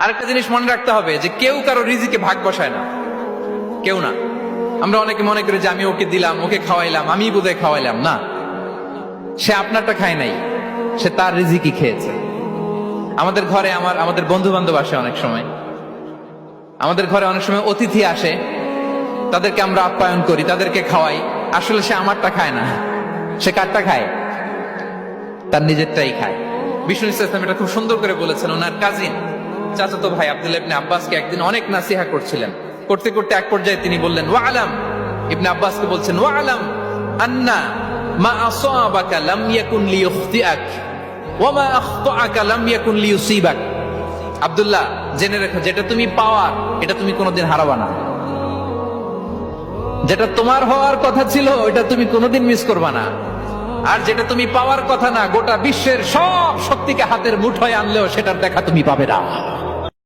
আরেকটা জিনিস মনে রাখতে হবে যে কেউ কারো রিজিকে ভাগ বসায় না, কেউ না। আমরা অনেকে মনে করি যে আমি ওকে দিলাম, ওকে খাওয়াইলাম, আমি বোধহয় খাওয়াইলাম। না, সে আপনারটা খায় নাই, সে তার রিজিকই খেয়েছে। আমাদের ঘরে আমাদের বন্ধু বান্ধব আসে অনেক সময়, আমাদের ঘরে অনেক সময় অতিথি আসে, তাদেরকে আমরা আপ্যায়ন করি, তাদেরকে খাওয়াই। আসলে সে আমারটা খায় না, সে কারটা খায়? তার নিজেরটাই খায়। বিষ্ণু ইসলাম এটা খুব সুন্দর করে বলেছেন। ওনার কাজিন চাচাতো ভাই আব্দুল্লাহ ইবনে আব্বাসকে একদিন অনেক নাসিহা করছিলেন। করতে করতে এক পর্যায়ে তিনি বললেন, ওয়া আলাম, ইবনে আব্বাসকে বলছেন, ওয়া আলাম আন্না মা আসাবাকা লাম ইয়াকুন লিইখতিআক ওয়া মা আখতাআকা লাম ইয়াকুন লিইউসিবাক। আব্দুল্লাহ, জেনে রেখো, যেটা তুমি পাওয়ার এটা তুমি কোনোদিন হারাবা না। যেটা তোমার হওয়ার কথা ছিল ওটা তুমি কোনোদিন মিস করবা না। আর যেটা তুমি পাওয়ার কথা না, গোটা বিশ্বের সব শক্তিকে হাতের মুঠোয় আনলেও সেটার দেখা তুমি পাবে না।